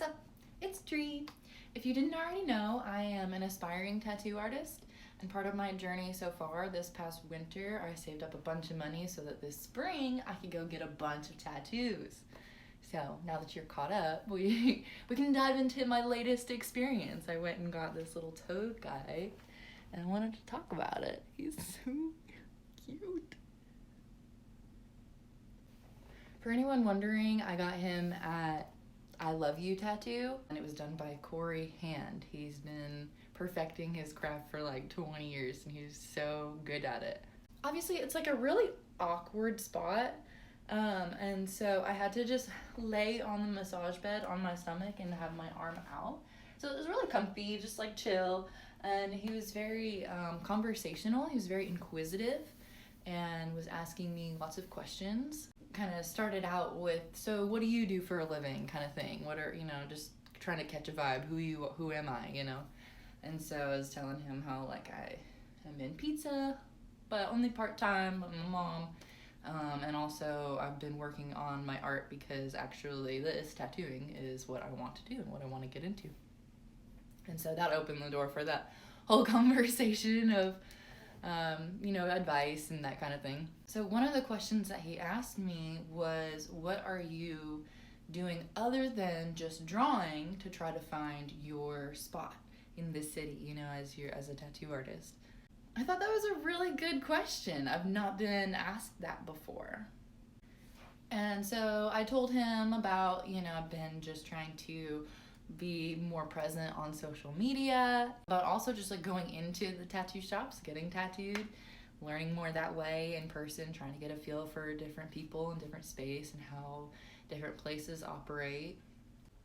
what's up? It's Dree. If you didn't already know, I am an aspiring tattoo artist, and part of my journey so far this past winter, I saved up a bunch of money so that this spring I could go get a bunch of tattoos. So now that you're caught up, we can dive into my latest experience. I went and got this little toad guy, and I wanted to talk about it. He's so cute. For anyone wondering, I got him at I Love You Tattoo, and it was done by Corey Hand. He's been perfecting his craft for like 20 years, and he's so good at it. Obviously, it's like a really awkward spot, and so I had to just lay on the massage bed on my stomach and have my arm out. So it was really comfy, just like chill, and he was very conversational. He was very inquisitive and was asking me lots of questions. Kind of started out with, so what do you do for a living, kind of thing. What are, just trying to catch a vibe. Who am I, And so I was telling him how like I am in pizza, but only part-time. I'm a mom. And also I've been working on my art because actually this tattooing is what I want to do and what I want to get into. And so that opened the door for that whole conversation of advice and that kind of thing. So one of the questions that he asked me was, what are you doing other than just drawing to try to find your spot in this city, as a tattoo artist? I thought that was a really good question. I've not been asked that before. And so I told him about, I've been just trying to be more present on social media, but also just like going into the tattoo shops, getting tattooed, learning more that way in person, trying to get a feel for different people and different space and how different places operate.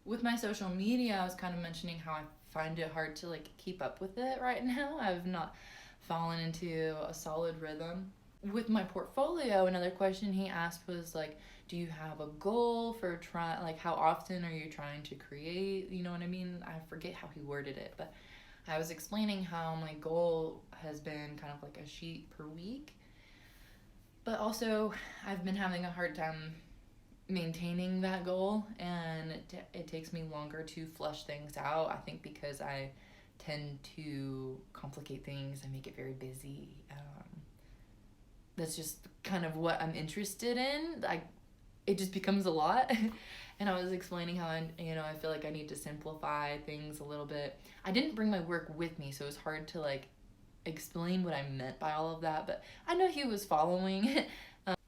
With my social media, I was kind of mentioning how I find it hard to like keep up with it right now. I've not fallen into a solid rhythm. With my portfolio, another question he asked was like, do you have a goal for how often are you trying to create? You know what I mean? I forget how he worded it, but I was explaining how my goal has been kind of like a sheet per week, but also I've been having a hard time maintaining that goal, and it takes me longer to flush things out. I think because I tend to complicate things and make it very busy. That's just kind of what I'm interested in. It just becomes a lot. And I was explaining how I feel like I need to simplify things a little bit. I didn't bring my work with me, so it was hard to like explain what I meant by all of that, but I know he was following.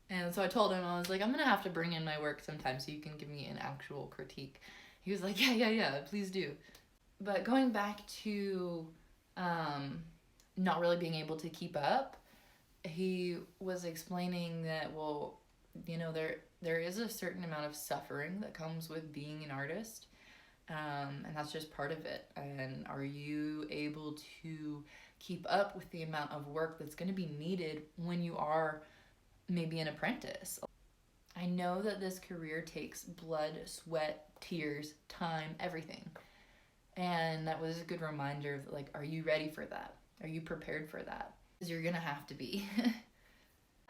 And so I told him, I was like, I'm gonna have to bring in my work sometime so you can give me an actual critique. He was like, yeah, please do. But going back to not really being able to keep up, he was explaining that, well, there is a certain amount of suffering that comes with being an artist, and that's just part of it. And are you able to keep up with the amount of work that's going to be needed when you are maybe an apprentice? I know that this career takes blood, sweat, tears, time, everything. And that was a good reminder of like, are you ready for that? Are you prepared for that? Because you're gonna have to be.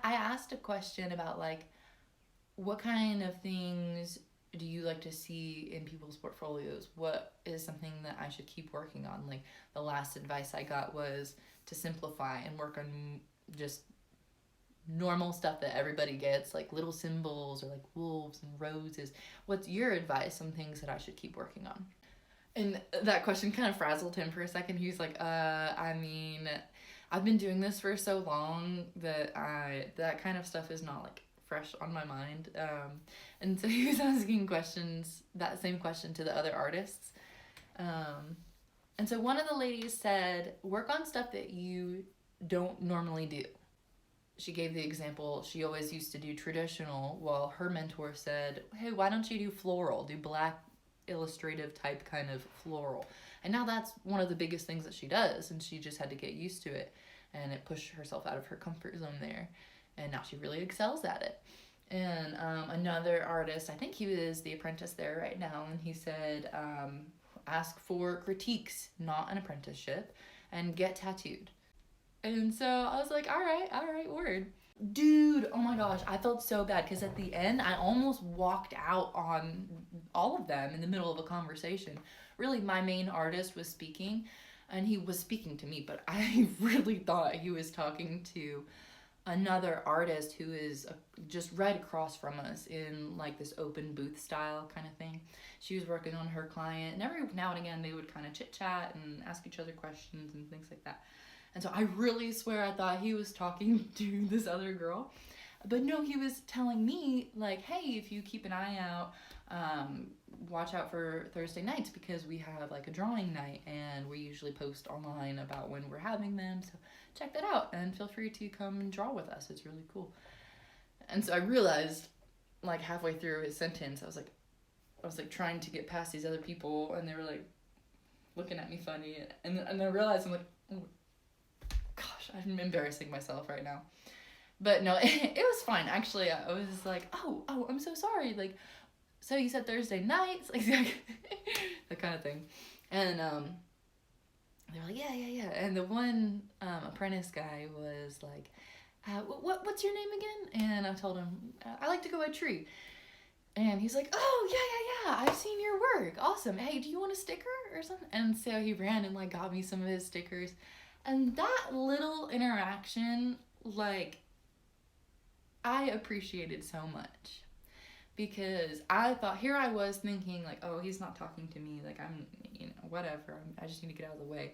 I asked a question about like, what kind of things do you like to see in people's portfolios? What is something that I should keep working on? Like the last advice I got was to simplify and work on just normal stuff that everybody gets, like little symbols or like wolves and roses. What's your advice on things that I should keep working on? And that question kind of frazzled him for a second. He was like, I've been doing this for so long that that kind of stuff is not like fresh on my mind. And so he was asking that same question to the other artists. And so one of the ladies said, work on stuff that you don't normally do. She gave the example, she always used to do traditional, while her mentor said, hey, why don't you do floral? Do black illustrative type kind of floral. And now that's one of the biggest things that she does, and she just had to get used to it, and it pushed herself out of her comfort zone there, and now she really excels at it. And another artist, I think he was the apprentice there right now, and he said, ask for critiques, not an apprenticeship, and get tattooed. And so I was like, all right, word. Dude, oh my gosh, I felt so bad because at the end, I almost walked out on all of them in the middle of a conversation. Really, my main artist was speaking, and he was speaking to me, but I really thought he was talking to another artist who is just right across from us in like this open booth style kind of thing. She was working on her client, and every now and again, they would kind of chit chat and ask each other questions and things like that. And so I really swear I thought he was talking to this other girl. But no, he was telling me, like, hey, if you keep an eye out, watch out for Thursday nights because we have like a drawing night and we usually post online about when we're having them. So check that out and feel free to come and draw with us. It's really cool. And so I realized, like, halfway through his sentence, I was like trying to get past these other people and they were like looking at me funny. And I realized, I'm like, oh, gosh, I'm embarrassing myself right now. But no, it was fine. Actually, I was like, oh, I'm so sorry. Like, so you said Thursday nights? Like, that kind of thing. And they were like, yeah. And the one apprentice guy was like, what's your name again? And I told him, I like to go by Tree. And he's like, oh, yeah, I've seen your work. Awesome. Hey, do you want a sticker or something? And so he ran and, like, got me some of his stickers. And that little interaction, like, I appreciated so much. Because I thought, here I was thinking, like, oh, he's not talking to me. Like, I'm, whatever. I just need to get out of the way.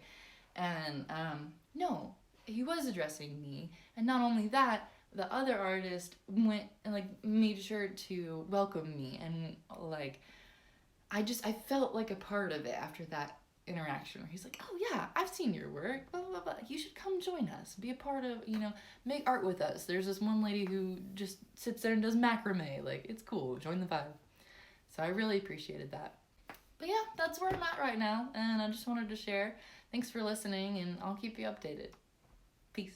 And, no, he was addressing me. And not only that, the other artist went and like made sure to welcome me and like I felt like a part of it after that interaction where he's like, oh yeah, I've seen your work, blah blah blah, you should come join us, be a part of, make art with us. There's this one lady who just sits there and does macrame, like it's cool, join the vibe. So I really appreciated that. But yeah, that's where I'm at right now and I just wanted to share. Thanks for listening and I'll keep you updated. Peace.